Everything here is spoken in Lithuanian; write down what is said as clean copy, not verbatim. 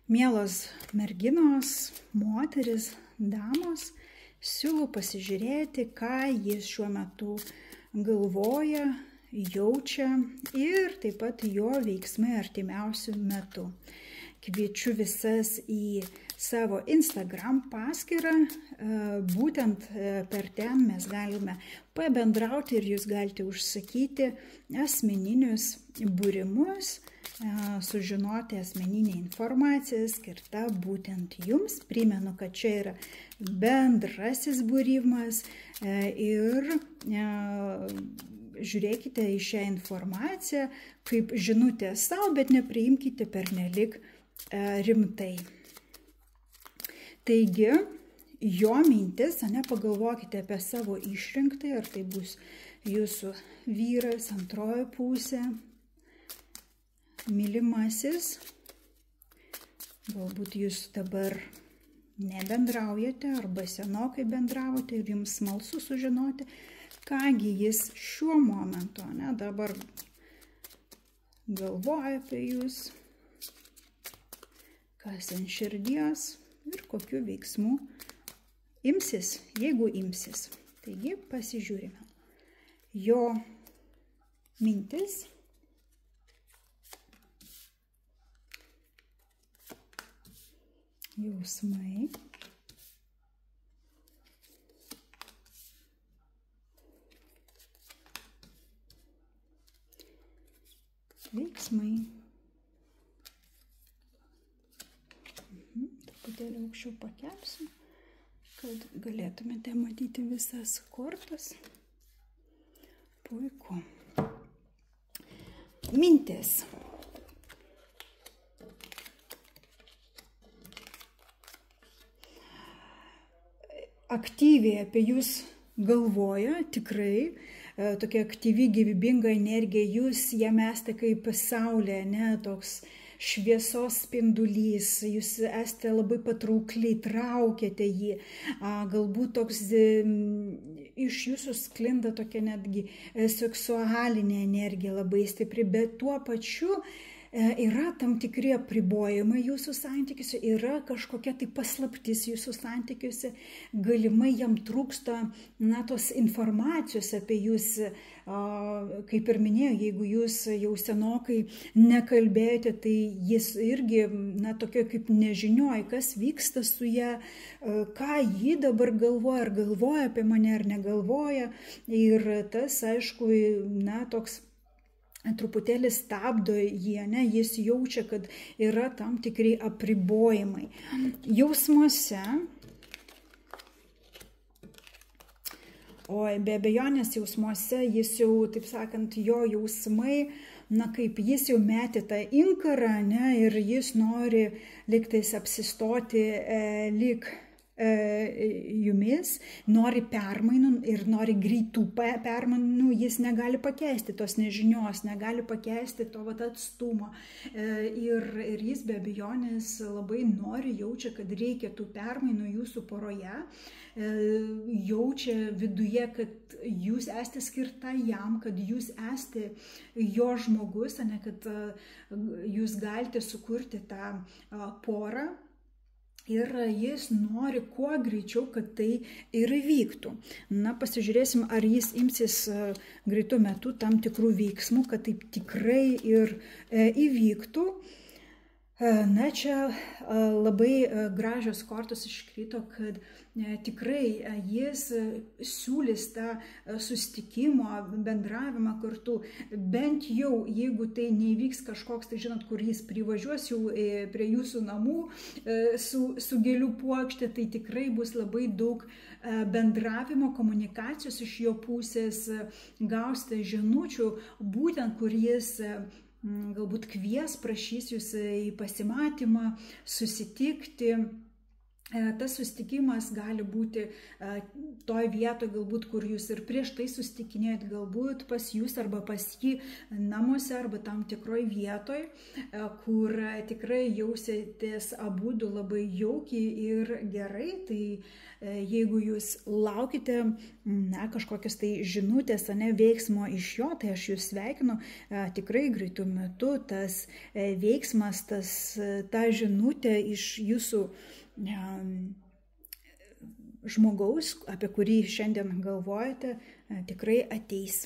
Mielos merginos, moteris, damos, siūlau pasižiūrėti, ką jis šiuo metu galvoja, jaučia ir taip pat jo veiksmai artimiausių metų. Kviečiu visas į savo Instagram paskyrą, būtent per ten mes galime pabendrauti ir jūs galite užsakyti asmeninius būrimus, sužinoti asmeninę informaciją skirtą būtent jums. Primenu, kad čia yra bendrasis būrimas ir žiūrėkite į šią informaciją kaip žinutę savo, bet nepriimkite pernelik rimtai. Taigi, jo mintis, pagalvokite apie savo išrinktą, ar tai bus jūsų vyras, antroji pusė, mylimasis, galbūt jūs dabar nebendraujate arba senokai bendravote ir jums smalsu sužinoti, kągi jis šiuo momentu dabar galvoja apie jūs, kas ant širdies ir kokiu veiksmu imsis, jeigu imsis. Taigi pasižiūrime. Jo mintis, jausmai, veiksmai. Truputėlį aukščiau pakelsiu, kad galėtumėte matyti visas kortas. Puiku. Mintis. Aktyviai apie jūs galvoja, tikrai, tokia aktyvi, gyvybinga energija, jūs jame esate kaip saulė, toks šviesos spindulys, jūs esate labai patraukliai, traukiate jį, galbūt toks iš jūsų sklinda tokia netgi seksualinė energija labai stipri, bet tuo pačiu yra tam tikri apribojimai jūsų santykiuose, yra kažkokia tai paslaptis jūsų santykiuose, galimai jam trūksta tos informacijos apie jūs, kaip ir minėjau, jeigu jūs jau senokai nekalbėjote, tai jis irgi tokia kaip nežinioji, kas vyksta su ja, ką ji dabar galvoja, ar galvoja apie mane, ar negalvoja, ir tas, aišku, toks truputėlį stabdo jį, jis jaučia, kad yra tam tikri apribojimai. Jausmuose, be abejonės jausmuose, jis jau, taip sakant, jo jausmai, kaip jis jau metė tą inkarą, ir jis nori lygtais apsistoti lyg jumis, nori permainų ir nori greitų permainų, jis negali pakeisti tos nežinios, negali pakeisti to atstumo. Ir jis be abejonės labai nori, jaučia, kad reikia tų permainų jūsų poroje, jaučia viduje, kad jūs esate skirta jam, kad jūs esate jo žmogus, kad jūs galite sukurti tą porą. Ir jis nori kuo greičiau, kad tai ir įvyktų. Pasižiūrėsim, ar jis imsis greitų metų tam tikrų veiksmų, kad taip tikrai ir įvyktų. Čia labai gražios kortos iškrito, kad tikrai jis siūlys tą susitikimo, bendravimą kartu, bent jau, jeigu tai neįvyks kažkoks, tai žinot, kur jis privažiuos jau prie jūsų namų su gėlių puokšte, tai tikrai bus labai daug bendravimo, komunikacijos iš jo pusės, gausite žinučių, būtent kur jis galbūt kvies, prašys jūs į pasimatymą, susitikti. Tas susitikimas gali būti toj vietoje, galbūt, kur jūs ir prieš tai susitikinėjot, galbūt pas jūs arba pas jį namuose, arba tam tikroj vietoj, kur tikrai jausitės abudu labai jaukiai ir gerai. Tai jeigu jūs laukite kažkokios tai žinutės, veiksmo iš jo, tai aš jūs sveikinu, tikrai greitų metų tas veiksmas, ta žinutė iš jūsų žmogaus, apie kurį šiandien galvojate, tikrai ateis.